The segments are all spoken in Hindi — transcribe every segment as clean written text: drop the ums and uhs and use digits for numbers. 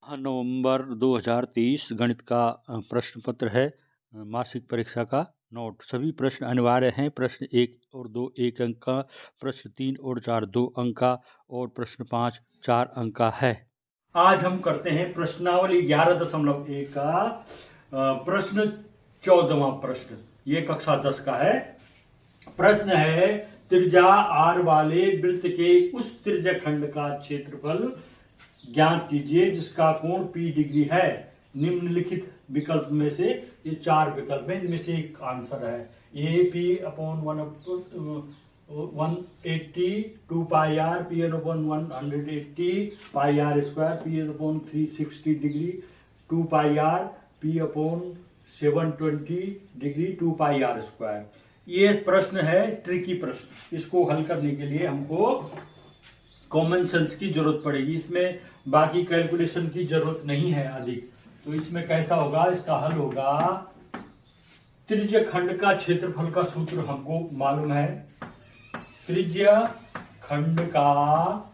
नवंबर 2023 गणित का प्रश्न पत्र है। मासिक परीक्षा का नोट। सभी प्रश्न अनिवार्य हैं। प्रश्न 1 और 2 1 अंक का, प्रश्न 3 और 4 2 अंक का और प्रश्न 5 4 अंक का है। आज हम करते हैं प्रश्नावली 11.1 का प्रश्न 14वां प्रश्न। ये कक्षा 10 का है। प्रश्न है त्रिज्या r वाले वृत्त के उस त्रिज्याखंड का क्षेत्रफल ज्ञात कीजिए जिसका कोण p डिग्री है। निम्नलिखित विकल्प में से, ये 4 विकल्प हैं, इनमें से एक आंसर है। A P upon 180 2 pi R P N upon 180 pi R square P N upon 360 degree 2 pi R P upon 720 degree 2 pi R square. ये प्रश्न है ट्रिकी प्रश्न। इसको हल करने के लिए हमको कॉमन सेंस की जरूरत पड़ेगी। इसमें बाकी कैलकुलेशन की जरूरत नहीं है अधिक। तो इसमें कैसा होगा, इसका हल होगा, त्रिज्याखंड का क्षेत्रफल का सूत्र हमको मालूम है। त्रिज्याखंड का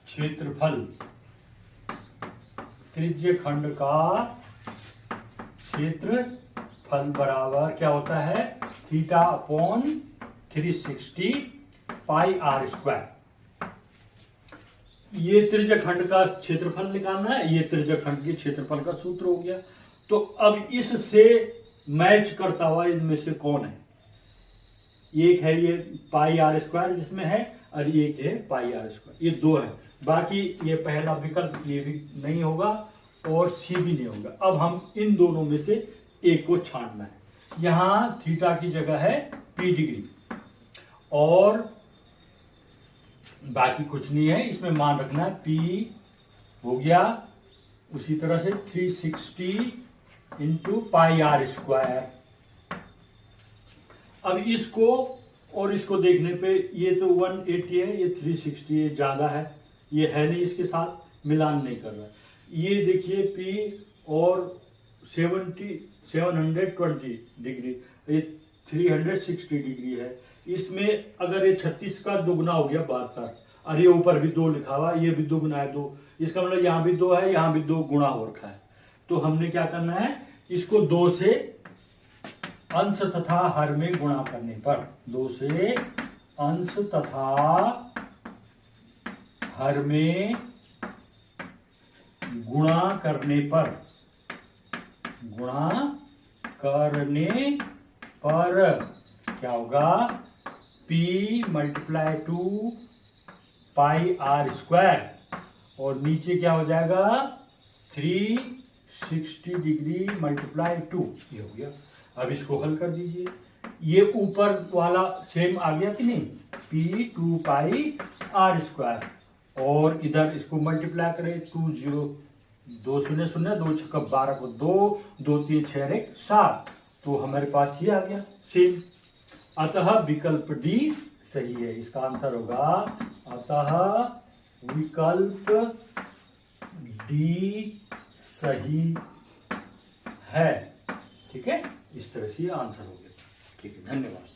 क्षेत्रफल, त्रिज्याखंड का क्षेत्रफल बराबर क्या होता है, theta upon 360 pi R square. ये त्रिज्याखंड का क्षेत्रफल निकालना है, ये त्रिज्याखंड के क्षेत्रफल का सूत्र हो गया। तो अब इससे मैच करता हुआ इनमें से कौन है, एक है ये पाई आर स्क्वायर जिसमें है, और एक है पाई आर स्क्वायर। ये दो है, बाकी ये पहला विकल्प ये भी नहीं होगा और सी भी नहीं होगा। अब हम इन दोनों में से एक को छांटना है। यहां थीटा की जगह है पी डिग्री और बाकी कुछ नहीं है। इसमें मान रखना है पी हो गया, उसी तरह से 360 इंटू पाई आर स्क्वायर। अब इसको और इसको देखने पे ये तो 180 है, ये 360 है, ज्यादा है, ये है नहीं, इसके साथ मिलान नहीं कर रहा है। ये देखिए पी और 720 डिग्री, ये 360 डिग्री है। इसमें अगर ये 36 का दुगना हो गया 72, और ये ऊपर भी 2 लिखा हुआ, ये भी दुगना है 2, इसका मतलब यहाँ भी 2 है, यहाँ भी 2 गुणा हो रखा है। तो हमने क्या करना है, इसको 2 से अंश तथा हर में गुणा करने पर, 2 से अंश तथा हर में गुणा करने पर, क्या होगा, P multiply 2 pi R square, और नीचे क्या हो जाएगा 360 डिग्री मल्टीप्लाई 2, ये हो गया। अब इसको हल कर दीजिए। ये ऊपर वाला सेम आ गया कि नहीं, P 2 पाई आर स्क्वायर, और इधर इसको मल्टीप्लाई करें 2 0 2 0 0 2 6 12 को 2 2 3 6 1 7, तो हमारे पास ये आ गया सेम। अतः विकल्प डी सही है। इसका आंसर होगा, अतः विकल्प डी सही है। ठीक है, इस तरह से आंसर हो गया। ठीक है, धन्यवाद।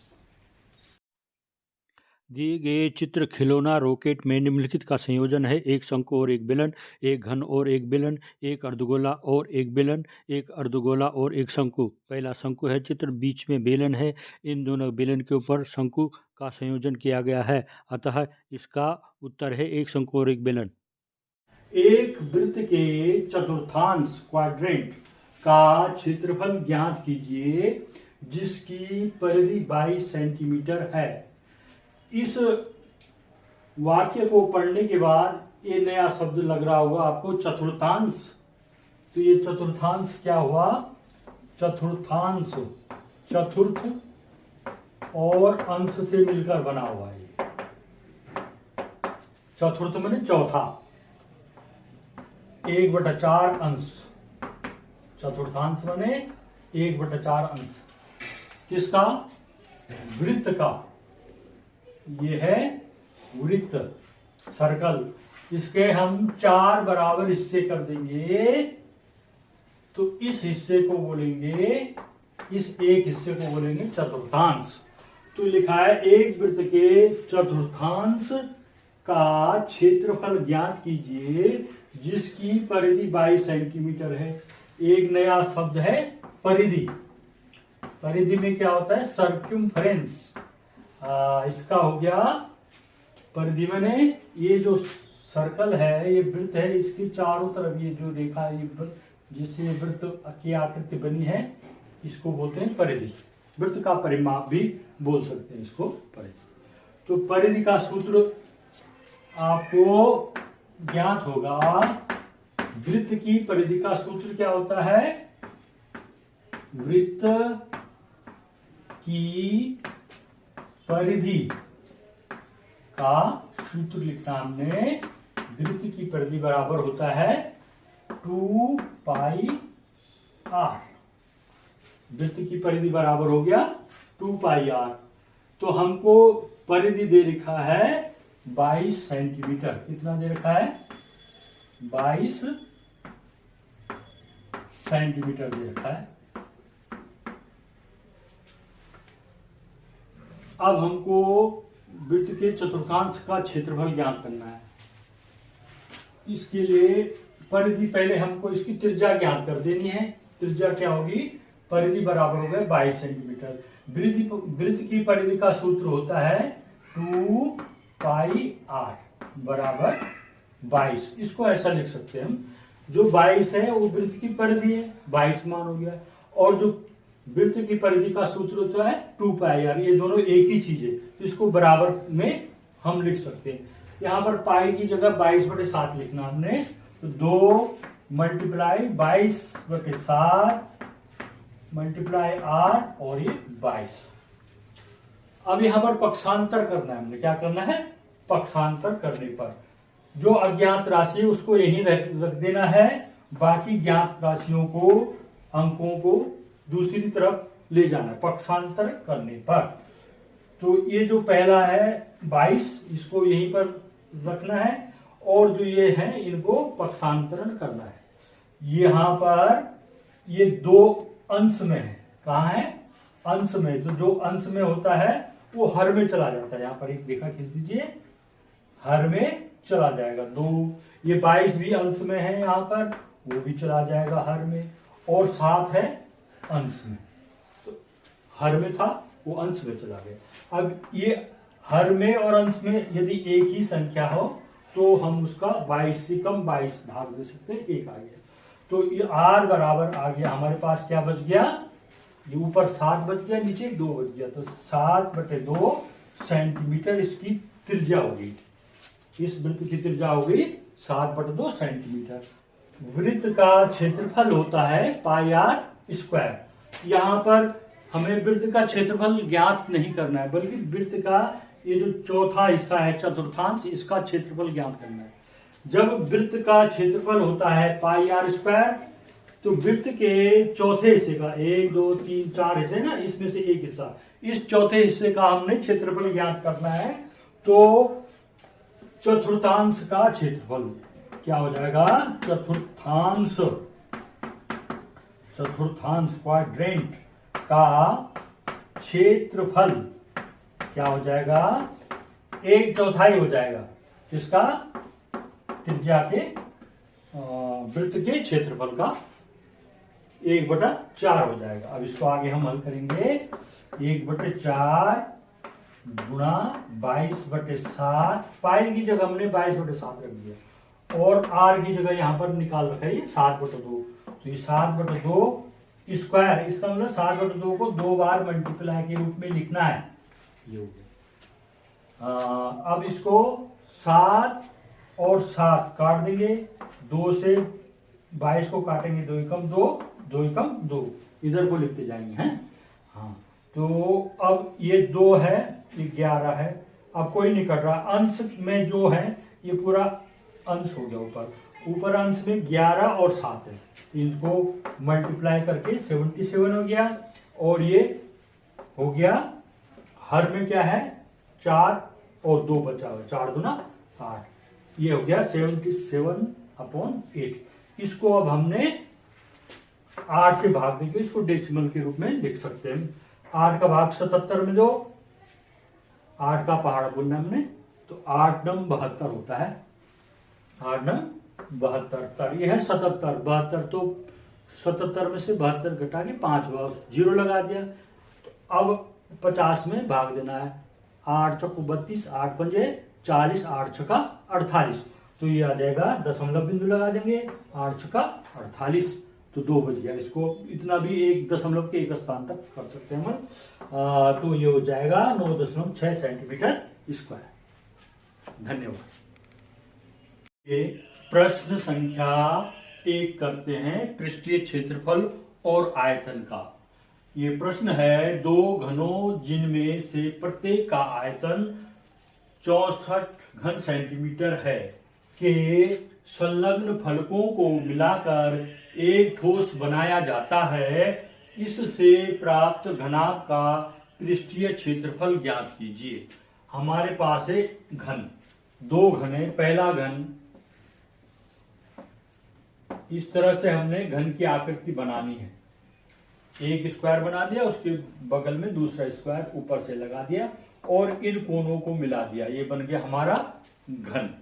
दिए गए चित्र खिलौना रॉकेट में निम्नलिखित का संयोजन है। एक शंकु और एक बेलन, एक घन और एक बेलन, एक अर्धगोला और एक बेलन, एक अर्धगोला और एक शंकु। पहला शंकु है चित्र, बीच में बेलन है। इन दोनों बेलन के ऊपर शंकु का संयोजन किया गया है। अतः इसका उत्तर है एक शंकु और एक बेलन। एक वृत्त के चतुर्थांश क्वाड्रेंट का क्षेत्रफल ज्ञात कीजिए जिसकी परिधि 22 सेंटीमीटर है। इस वाक्य को पढ़ने के बाद ये नया शब्द लग रहा होगा आपको, चतुर्थांश। तो ये चतुर्थांश क्या हुआ, चतुर्थांश चतुर्थ और अंश से मिलकर बना हुआ है। चतुर्थ माने चौथा, 1/4 अंश। चतुर्थांश माने 1/4 अंश किसका, वृत्त का। ये है वृत्त, सर्कल। इसके हम 4 बराबर हिस्से कर देंगे, तो इस हिस्से को बोलेंगे, इस एक हिस्से को बोलेंगे चतुर्थांश। तो लिखा है एक वृत्त के चतुर्थांश का क्षेत्रफल ज्ञात कीजिए जिसकी परिधि 22 सेंटीमीटर है। एक नया शब्द है परिधि। परिधि में क्या होता है? सर्क्यूम्फरेंस। इसका हो गया परिधि मैंने ये जो सर्कल है, ये वृत्त है, इसके चारों तरफ ये जो रेखा है, ये वृत्त जिससे वृत्त की आकृति बनी है, इसको बोलते हैं परिधि। वृत्त का परिमाप भी बोल सकते हैं इसको परिधि। तो परिधि का सूत्र आपको ज्ञात होगा। वृत्त की परिधि का सूत्र क्या होता है? वृत्त की परिधि का सूत्र लिखना हमने। वृत्त की परिधि बराबर होता है 2 पाई आर। वृत्त की परिधि बराबर हो गया 2 पाई आर। तो हमको परिधि दे रखा है 22 सेंटीमीटर। कितना दे रखा है? 22 सेंटीमीटर दे रखा है। अब हमको वृत्त के चतुर्थांश का क्षेत्रफल ज्ञात करना है। इसके लिए परिधि पहले हमको इसकी त्रिज्या ज्ञात कर देनी है। त्रिज्या क्या होगी? परिधि बराबर हो गए 22 सेंटीमीटर। वृत्त की परिधि का सूत्र होता है 2 पाई आर बराबर 22। इसको ऐसा लिख सकते हैं हम, जो 22 है वो वृत्त की परिधि है, 22 मान हो गया। और जो वृत्त की परिधि का सूत्र होता है 2 पाई आर। ये दोनों एक ही चीज है, इसको बराबर में हम लिख सकते हैं। यहाँ पर पाई की जगह 22/7 लिखना हमने। तो 2 मल्टीप्लाई 22/7 मल्टीप्लाई आर और ये 22। अब यहाँ पर पक्षांतर करना है हमने। क्या करना है? पक्षांतर करने पर जो अज्ञात राशि है उसको यहीं रख देना है। बाकी ज्ञात राशियों को, अंकों को दूसरी तरफ ले जाना है पक्षांतर करने पर। तो ये जो पहला है 22, इसको यहीं पर रखना है। और जो ये है इनको पक्षांतरण करना है। यहाँ पर ये 2 अंश में है। कहाँ है? अंश में। तो जो अंश में होता है वो हर में चला जाता है। यहाँ पर एक रेखा खींच दीजिए, हर में चला जाएगा 2। ये 22 भी अंश में है, यहाँ पर वो भी चला जाएगा हर में। और 7 है अंश में, तो हर में था वो अंश में चला गया। अब ये हर में और अंश में यदि एक ही संख्या हो तो हम उसका 22 से कम 22 भाग दे सकते हैं, 1 आ गया। तो ये आर बराबर आ गया हमारे पास। क्या बच गया? ये ऊपर 7 बच गया, नीचे 2 बच गया। तो 7/2 सेंटीमीटर इसकी त्रिज्या होगी। इस वृत्त की त्रिज्या होगी 7/2 सेंटीमीटर। वृत्त का क्षेत्रफल होता है पाई आर स्क्वायर। यहाँ पर हमें वृत्त का क्षेत्रफल ज्ञात नहीं करना है, बल्कि वृत्त का ये जो चौथा हिस्सा है चतुर्थांश, इसका क्षेत्रफल ज्ञात करना है। जब वृत्त का क्षेत्रफल होता है पाई आर स्क्वायर, तो वृत्त के चौथे हिस्से का 1 2 3 4 हिस्से ना, इसमें से एक हिस्सा, इस चौथे हिस्से का हमने क्षेत्रफल ज्ञात करना है। तो चतुर्थांश का क्षेत्रफल क्या हो जाएगा? चतुर्थांश क्वाड्रेंट का क्षेत्रफल क्या हो जाएगा? 1/4 हो जाएगा। इसका त्रिज्या के वृत्त के क्षेत्रफल का 1/4 हो जाएगा। अब इसको आगे हम हल करेंगे। 1/4 गुणा 22/7। पाई की जगह हमने 22/7 रख दिया और आर की जगह यहाँ पर निकाल रखा है 7/2। तो ये 7/2 स्क्वायर, इसका मतलब 7/2 को 2 बार मल्टीप्लाई के रूप में लिखना है। ये हो गया। अब इसको 7 और 7 काट देंगे। 2 से 22 को काटेंगे, 2 एकम 2, 2 एकम 2, इधर को लिखते जाएंगे हैं। हाँ, तो अब ये 2 है, ये 11 है। अब कोई नहीं कट रहा। अंश में जो है ये पूरा अंश हो गया। ऊपर अंश में 11 और 7 है, तो इसको मल्टीप्लाई करके 77 हो गया। और ये हो गया हर में क्या है? 4 और 2 बचा हुआ, 4 दूना 8। ये हो गया 77/8। इसको अब हमने 8 से भाग देंगे, इसको डेसिमल के रूप में लिख सकते हैं। 8 का भाग 77 में दो, 8 का पहाड़ा बोलना हमने, तो 8 नम 72 होता है। 8 नम 72 ये है 77, 72 तो 77 में से 72 घटा के 5 बार 0 लगा दिया। तो अब 50 में भाग देना है। 8 चौको 32, 8 पंजे 40, 8 छक्का 48, तो ये आ जाएगा दशमलव बिंदु लगा देंगे, 8 छक्का 48, तो 2 बच गया। इसको इतना भी एक दशमलव के एक स्थान तक कर सकते हैं हम। तो ये हो जाएगा 9.6 सेंटीमीटर स्क्वायर। धन्यवाद। ये प्रश्न संख्या 1 करते हैं, पृष्ठीय क्षेत्रफल और आयतन का। ये प्रश्न है, 2 घनों जिनमें से प्रत्येक का आयतन 64 घन सेंटीमीटर है के संलग्न फलकों को मिलाकर एक ठोस बनाया जाता है, इससे प्राप्त घनाभ का पृष्ठीय क्षेत्रफल ज्ञात कीजिए। हमारे पास है घन, 2 घन है। पहला घन, इस तरह से हमने घन की आकृति बनानी है। एक स्क्वायर बना दिया, उसके बगल में दूसरा स्क्वायर ऊपर से लगा दिया और इन कोनों को मिला दिया, ये बन गया हमारा घन।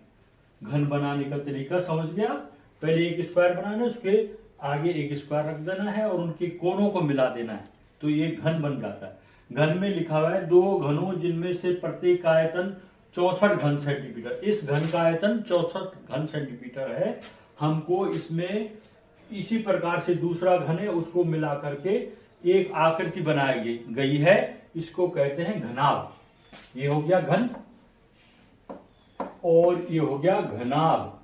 घन बनाने का तरीका समझ गया। पहले एक स्क्वायर बनाना है, उसके आगे एक स्क्वायर रख देना है और उनके कोनों को मिला देना है, तो ये घन बन जाता है। घन में लिखा हुआ है 2 घनों जिनमें से प्रत्येक का आयतन 64 घन सेंटीमीटर। इस घन का आयतन 64 घन सेंटीमीटर है। हमको इसमें इसी प्रकार से दूसरा घन है, उसको मिला करके एक आकृति बनाई गई है, इसको कहते हैं घनाभ। ये हो गया घन और ये हो गया घनाभ।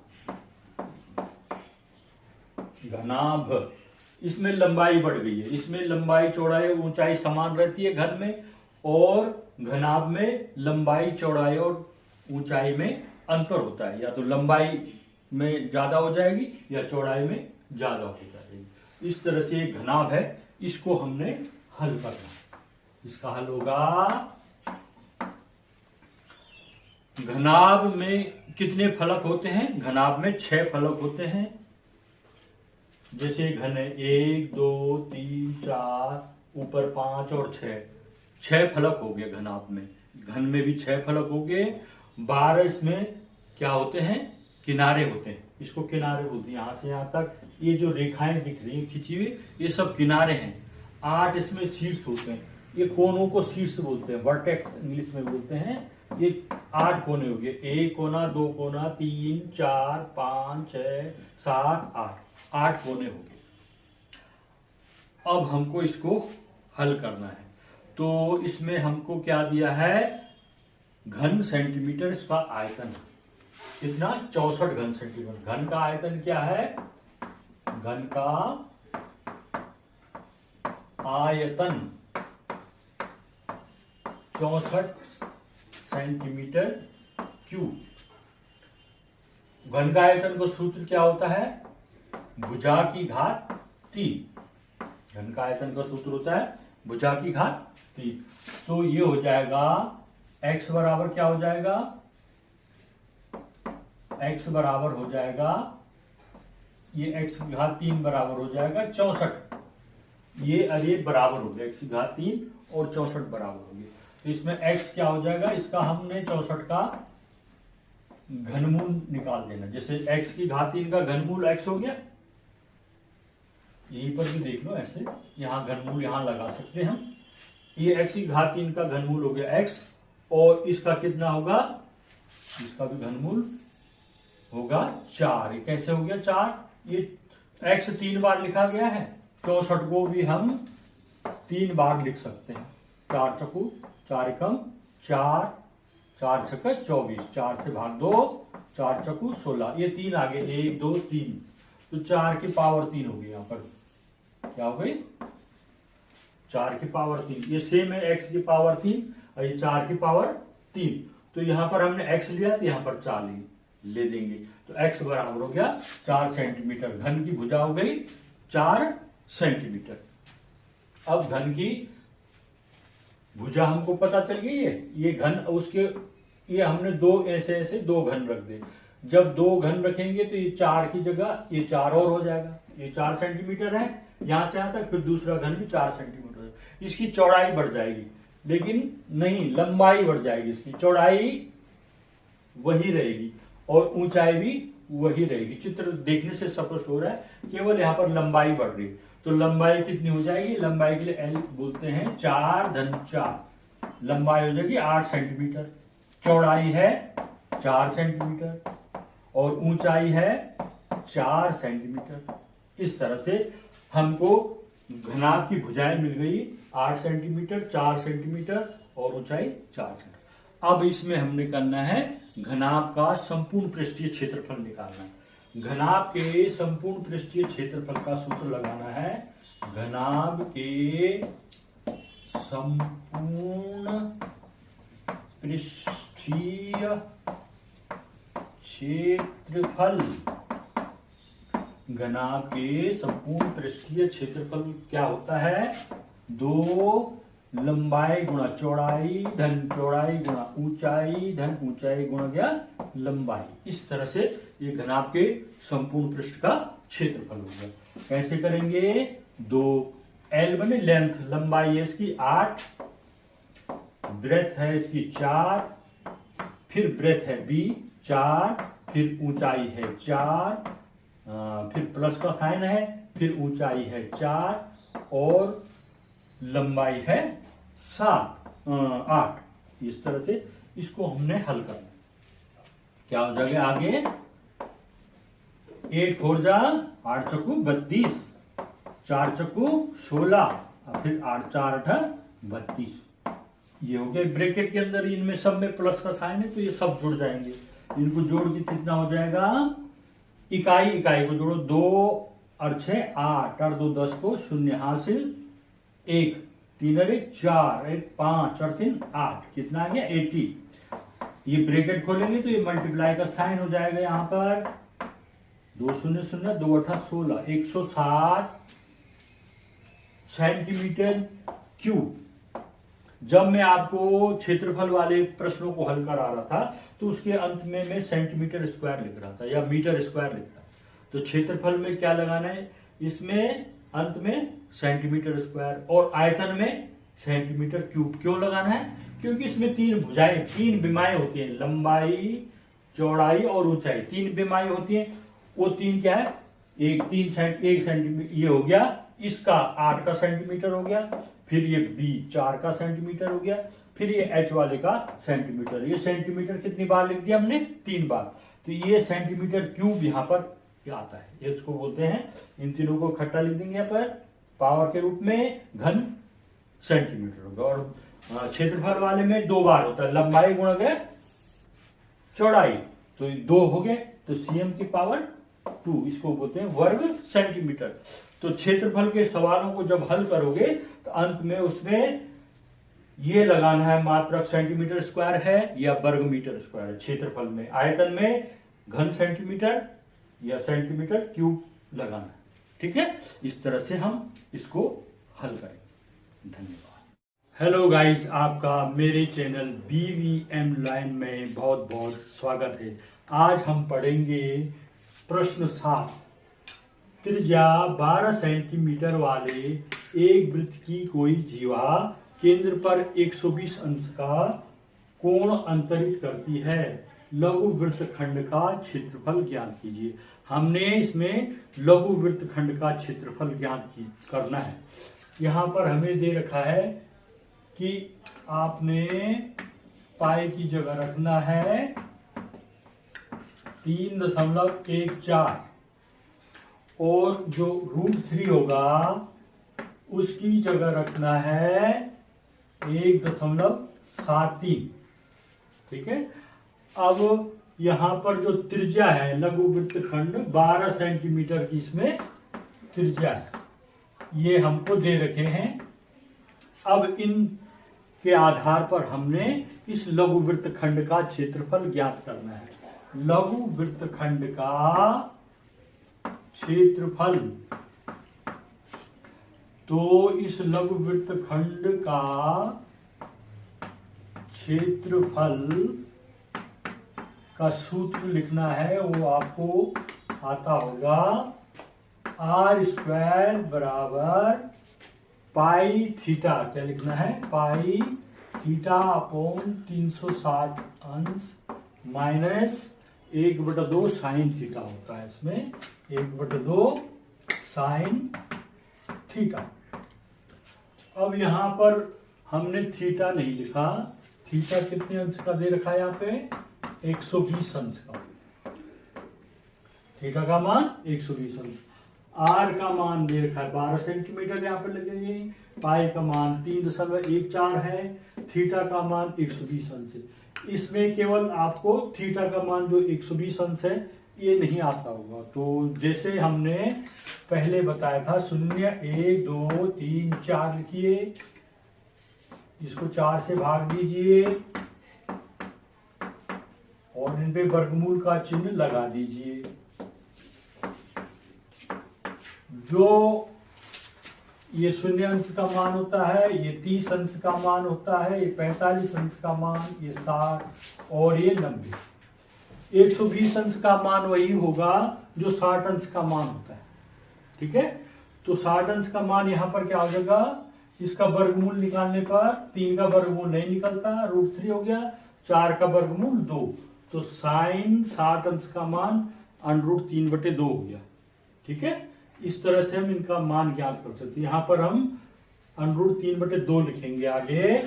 घनाभ, इसमें लंबाई बढ़ गई है, इसमें लंबाई चौड़ाई ऊंचाई समान रहती है घन में, और घनाभ में लंबाई चौड़ाई और ऊंचाई में अंतर होता है, या तो लंबाई में ज्यादा हो जाएगी या चौड़ाई में ज्यादा हो जाएगी। इस तरह से एक घनाभ है, इसको हमने हल करना। इसका हल होगा, घनाभ में कितने फलक होते हैं? घनाभ में 6 फलक होते हैं। जैसे घन है 1 2 3 4, ऊपर 5 और 6 फलक हो गए घनाभ में। घन में भी 6 फलक हो गए। 12 इसमें क्या होते हैं? किनारे होते हैं, इसको किनारे बोलते हैं। यहां से यहां तक ये जो रेखाएं दिख रही है खिंची हुई, ये सब किनारे हैं। 8 इसमें शीर्ष होते हैं, ये कोनों को शीर्ष बोलते हैं, वर्टेक्स इंग्लिश में बोलते हैं। ये 8 कोने हो गए, 1 कोना 2 कोना 3 4 5 6 7 8 कोने हो गए। अब हमको इसको हल करना है, तो इसमें हमको क्या दिया है? घन सेंटीमीटर इसका आयतन है। कितना? 64 घन सेंटीमीटर। घन का आयतन क्या है? घन का आयतन 64 सेंटीमीटर क्यूब। घन का आयतन का सूत्र क्या होता है? भुजा की घात 3। घन का आयतन का सूत्र होता है भुजा की घात 3। तो ये हो जाएगा x बराबर क्या हो जाएगा? x बराबर हो जाएगा, ये x की घात 3 बराबर हो जाएगा 64। ये अरे बराबर हो गया, x की घात 3 और 64 बराबर हो गया। तो इसमें x क्या हो जाएगा? इसका हमने 64 का घनमूल निकाल देना। जैसे x की घात 3 का घनमूल x हो गया, यहीं पर भी देख लो, ऐसे यहाँ घनमूल यहाँ लगा सकते हैं हम। ये x की घात 3 का घनमूल हो गया x, और इसका कितना होगा? इसका भी घनमूल होगा 4। ये कैसे हो गया 4? ये x 3 बार लिखा गया है, 64 को भी हम 3 बार लिख सकते हैं। 4 चक्कू 4 एकम 4, 4 छक्का 24, 4 से भाग 2, 4 चक्कू 16, ये 3 आ गए, 1 2 3, तो 4 की पावर 3 हो गई। यहाँ पर क्या हो गई? 4 की पावर 3। ये सेम है x की पावर 3 और ये 4 की पावर 3। तो यहाँ पर हमने x लिया तो यहाँ पर 4 ले देंगे, तो x बराबर हो गया 4 सेंटीमीटर। घन की भुजा हो गई 4 सेंटीमीटर। अब घन की भुजा हमको पता चल गई है। ये घन, उसके ये हमने 2 ऐसे 2 घन रख दे। जब 2 घन रखेंगे तो ये 4 की जगह ये 4 और हो जाएगा। ये 4 सेंटीमीटर है यहां से यहां तक, फिर दूसरा घन भी 4 सेंटीमीटर है। इसकी चौड़ाई बढ़ जाएगी, लेकिन नहीं, लंबाई बढ़ जाएगी। इसकी चौड़ाई वही रहेगी और ऊंचाई भी वही रहेगी। चित्र देखने से स्पष्ट हो रहा है, केवल यहाँ पर लंबाई बढ़ रही है। तो लंबाई कितनी हो जाएगी, लंबाई के लिए एल बोलते हैं 4-4, लंबाई हो जाएगी 8 सेंटीमीटर, चौड़ाई है 4 सेंटीमीटर और ऊंचाई है 4 सेंटीमीटर। इस तरह से हमको घनाभ की भुजाएं मिल गई 8 सेंटीमीटर, 4 सेंटीमीटर और ऊंचाई 4 सेंटीमीटर। अब इसमें हमने करना है घनाभ का संपूर्ण पृष्ठीय क्षेत्रफल निकालना है। घनाभ के संपूर्ण पृष्ठीय क्षेत्रफल का सूत्र लगाना है। घनाभ के संपूर्ण पृष्ठीय क्षेत्रफल, घनाभ के संपूर्ण पृष्ठीय क्षेत्रफल क्या होता है, 2 लंबाई गुणा चौड़ाई धन चौड़ाई गुणा ऊंचाई धन ऊंचाई गुणा क्या लंबाई। इस तरह से ये घनाभ के संपूर्ण पृष्ठ का क्षेत्रफल होगा। कैसे करेंगे, 2 एल बने लेंथ, लंबाई है इसकी 8, ब्रेथ है इसकी 4, फिर ब्रेथ है बी 4, फिर ऊंचाई है 4, फिर प्लस का साइन है, फिर ऊंचाई है 4 और लंबाई है 8। इस तरह से इसको हमने हल करना। क्या हो जाएगा आगे, 8 4 जा 8 चक्कू 32, 4 चक्कू 16 और फिर 8 4 8 32। ये हो गया। ब्रैकेट के अंदर इनमें सब में प्लस का साइन है तो ये सब जुड़ जाएंगे। इनको जोड़ के कितना हो जाएगा, इकाई इकाई को जोड़ो, 2 और 6 8 और 2 10 को 0 हासिल 1 3 और 1 4 1 5 और 3 8, कितना आ गया 80। ये ब्रैकेट खोलेंगे तो ये मल्टीप्लाई का साइन हो जाएगा, यहाँ पर 2 0 0 2 8 16 160 सेंटीमीटर क्यूब। जब मैं आपको क्षेत्रफल वाले प्रश्नों को हल करा रहा था तो उसके अंत में मैं सेंटीमीटर स्क्वायर लिख रहा था या मीटर स्क्वायर लिख रहा था। तो क्षेत्रफल में क्या लगाना है, इसमें अंत में सेंटीमीटर स्क्वायर और आयतन में सेंटीमीटर क्यूब। क्यों लगाना है, क्योंकि इसमें 3 भुजाएं 3 विमाएं होती हैं, लंबाई चौड़ाई और ऊंचाई 3 विमाएं होती हैं। वो 3 क्या है, 1 सेंटीमीटर ये हो गया, इसका 8 का सेंटीमीटर हो गया, फिर ये बी 4 का सेंटीमीटर हो गया, फिर ये एच वाले का सेंटीमीटर। ये सेंटीमीटर कितनी बार लिख दिया हमने, 3 बार। तो ये सेंटीमीटर क्यूब यहाँ पर आता है, ये इसको बोलते हैं। इन तीनों को इकट्ठा लिख देंगे यहाँ पर पावर के रूप में, घन सेंटीमीटर होगा। और क्षेत्रफल वाले में 2 बार होता है, लंबाई गुणा गए चौड़ाई, तो 2 हो गए, तो सीएम की पावर 2, इसको बोलते हैं वर्ग सेंटीमीटर। तो क्षेत्रफल के सवालों को जब हल करोगे तो अंत में उसमें ये लगाना है मात्रक सेंटीमीटर स्क्वायर है या वर्ग मीटर स्क्वायर है। क्षेत्रफल में, आयतन में घन सेंटीमीटर या सेंटीमीटर क्यूब लगाना है। ठीक है, इस तरह से हम इसको हल करेंगे। धन्यवाद। हेलो गाइस, आपका मेरे चैनल BVM लाइन में बहुत बहुत स्वागत है। आज हम पढ़ेंगे प्रश्न 7। त्रिज्या 12 सेंटीमीटर वाले एक वृत्त की कोई जीवा केंद्र पर 120 अंश का कोण अंतरित करती है। लघु वृत्तखंड का क्षेत्रफल ज्ञात कीजिए। हमने इसमें लघु वृत्तखंड का क्षेत्रफल ज्ञात करना है। यहाँ पर हमें दे रखा है कि आपने पाई की जगह रखना है 3.14 और जो √3 होगा उसकी जगह रखना है 1.73। ठीक है, अब यहाँ पर जो त्रिज्या है लघु वृत्तखंड 12 सेंटीमीटर की इसमें त्रिज्या है, ये हमको दे रखे हैं। अब इन के आधार पर हमने इस लघु वृत्तखंड का क्षेत्रफल ज्ञात करना है। लघु वृत्तखंड का क्षेत्रफल, तो इस लघु वृत्तखंड का क्षेत्रफल का सूत्र लिखना है, वो आपको आता होगा r² बराबर पाई थीटा। क्या लिखना है, पाई थीटा अपॉन 360 अंश माइनस 1/2 साइन थीटा होता है इसमें, 1/2 साइन थीटा। अब यहाँ पर हमने थीटा नहीं लिखा, थीटा कितने अंश का दे रखा है यहाँ पे, 120 अंश का, थीटा का मान 120 अंश। आर का मान दे रखा है 12 सेंटीमीटर, यहाँ पे लगेंगे। पाई का मान 3.14 है, थीटा का मान 120 अंश है। इसमें केवल आपको थीटा का मान जो 120 अंश है ये नहीं आता होगा, तो जैसे हमने पहले बताया था 0, 1, 2, 3, 4 लिखिए, इसको 4 से भाग दीजिए और इन पे वर्गमूल का चिन्ह लगा दीजिए। जो ये 0 अंश का मान होता है, ये 30 अंश का मान होता है, ये 45 अंश का मान, ये 60 और ये 90। 120 अंश का मान वही होगा जो 60 अंश का मान होता है, ठीक है। तो 60 अंश का मान यहाँ पर क्या हो जाएगा, इसका वर्गमूल निकालने पर 3 का वर्गमूल नहीं निकलता, √3 हो गया, 4 का वर्गमूल 2, तो साइन 60 अंश का मान √3/2 हो गया, ठीक है। इस तरह से हम इनका मान ज्ञात कर सकते हैं। यहाँ पर हम √3/2 लिखेंगे आगे।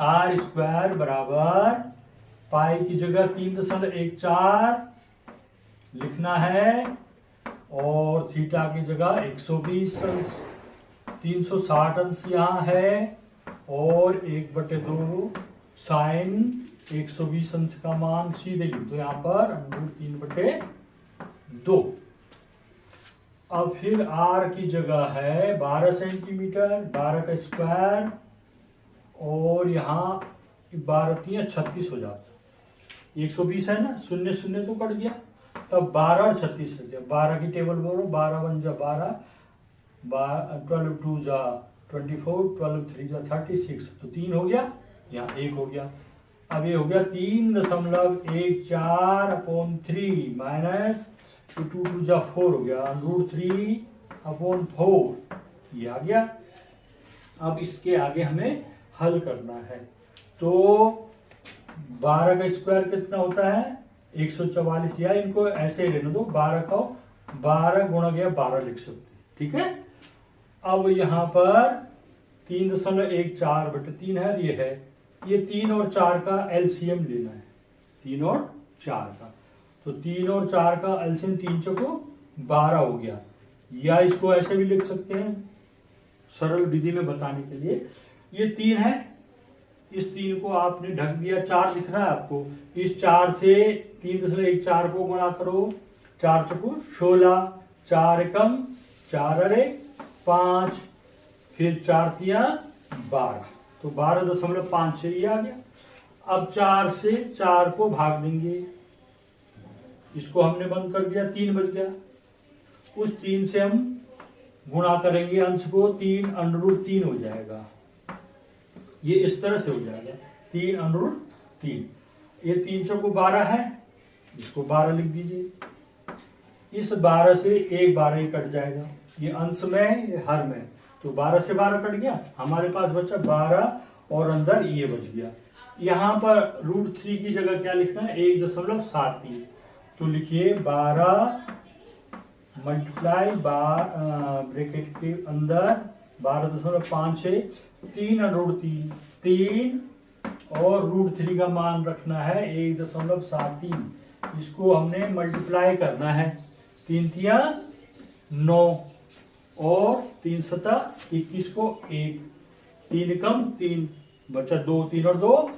r² बराबर पाई की जगह 3.14 लिखना है और थीटा की जगह 120 अंश, 360 अंश यहाँ है और 1/2 साइन 120 अंश का मान सीधे लिख दो यहाँ पर √3/2। अब फिर r की जगह है 12 सेंटीमीटर, 12 का स्क्वायर और यहाँ 12×3 36 हो जाता, 120 है ना, 0 0 तो कट गया, तब 12 और 36 हो गया। 12 की टेबल बोलो, 12 1 जा 12, 12 2 जा 24, 12 3 जा 36, तो 3 हो गया, यहाँ 1 हो गया। अब ये हो गया 3.14/3 माइनस 2 2 जा 4 हो गया, √3/4 ये आ गया। अब इसके आगे हमें हल करना है, तो 12 का स्क्वायर कितना होता है 144, या इनको ऐसे ही रहने दो, 12 का 12 गुणा गया 12 लिख सकते, ठीक है। अब यहाँ पर 3.14/3 है, ये 3 और 4 का एलसीएम लेना है, 3 और 4 का, तो 3 और 4 का एलसीएम 3 चौको 12 हो गया, या इसको ऐसे भी लिख सकते हैं सरल विधि में बताने के लिए। ये 3 है, इस 3 को आपने ढक दिया, 4 दिख रहा है आपको, इस 4 से 3.14 को गुणा करो, 4 चौको 16, 4 एकम 4 अरे 5, फिर 4 तिया 12, तो 12.56 ये आ गया। अब 4 से 4 को भाग देंगे, इसको हमने बंद कर दिया, 3 बच गया। उस 3 से हम गुणा करेंगे अंश को, 3 √3 हो जाएगा, ये इस तरह से हो जाएगा 3 √3। ये 3 चौको 12 है, इसको 12 लिख दीजिए, इस 12 से एक 12 ही कट जाएगा, ये अंश में है ये हर में, तो 12 से 12 कट गया, हमारे पास बचा 12 और अंदर ये बच गया। यहाँ पर √3 की जगह क्या लिखना है 1.73, तो लिखिए 12 मल्टीप्लाई ब्रैकेट के अंदर 12.56, 3 √3, 3 और √3 का मान रखना है 1.73, इसको हमने मल्टीप्लाई करना है, 3 तिया 9 और 3 सता 21 को 1, 3 कम 3 बचा 2, 3 और 2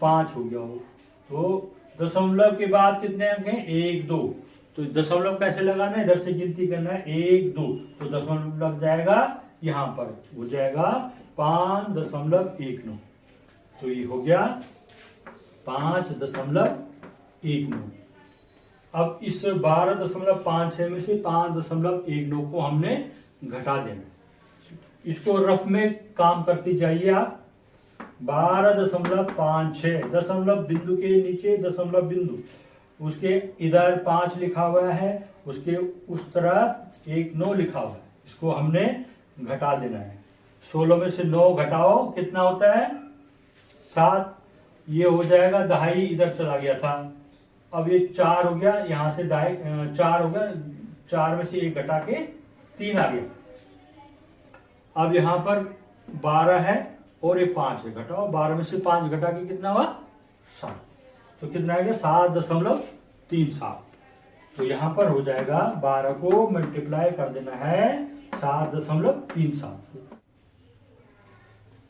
5 हो गया हो, तो दशमलव के बाद कितने अंक हैं 1 2, तो दशमलव कैसे लगाना है, इधर से गिनती करना है 1 2, तो दशमलव लग जाएगा यहाँ पर, हो जाएगा 5.19, तो ये हो गया 5.19। अब इस 12.56 में से 5.19 को हमने घटा देना, इसको रफ में काम करते जाइए आप। 12.56 दशमलव बिंदु के नीचे दशमलव बिंदु, उसके इधर 5 लिखा हुआ है, उसके उस तरफ 1 9 लिखा हुआ है, इसको हमने घटा देना है। 16 में से 9 घटाओ कितना होता है 7, ये हो जाएगा, दहाई इधर चला गया था, अब ये 4 हो गया, यहाँ से 4 हो गया, 4 में से 1 घटा के 3 आ गया। अब यहाँ पर 12 है और ये 5 है, घटाओ 12 में से 5 घटा के कितना हुआ 7, तो कितना आ गया 7.37। तो यहाँ पर हो जाएगा 12 को मल्टीप्लाई कर देना है 7.37 से।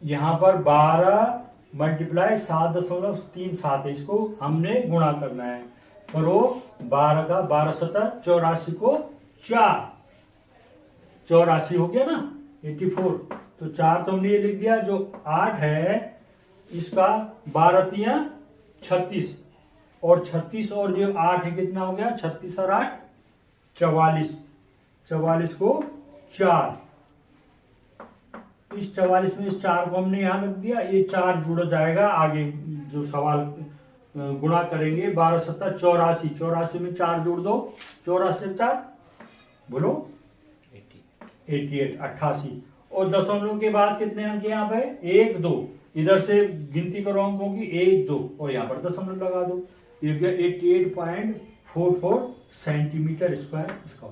यहाँ पर 12 मल्टीप्लाई 7.37 है, इसको हमने गुणा करना है। करो 12 का 12 सतह 84 को 4, 84 हो गया ना 84। तो 4 तो हमने ये लिख दिया। जो 8 है इसका 12 तियां 36, और 36 और जो 8 है कितना हो गया 36 और 8 44, 44 को 4, इस 44 में इस 4 को हमने यहां रख दिया, ये 4 जुड़ जाएगा आगे जो सवाल गुणा करेंगे। 12 सत्ता 84, 84 में 4 जोड़ दो, 84 4 बोलो 88, 88। और दशमलव के बाद कितने अंक यहाँ पे 1 2, इधर से गिनती करो अंकों की 1 2 और यहाँ पर दशमलव लगा दो। ये 88.44 सेंटीमीटर स्क्वायर इसका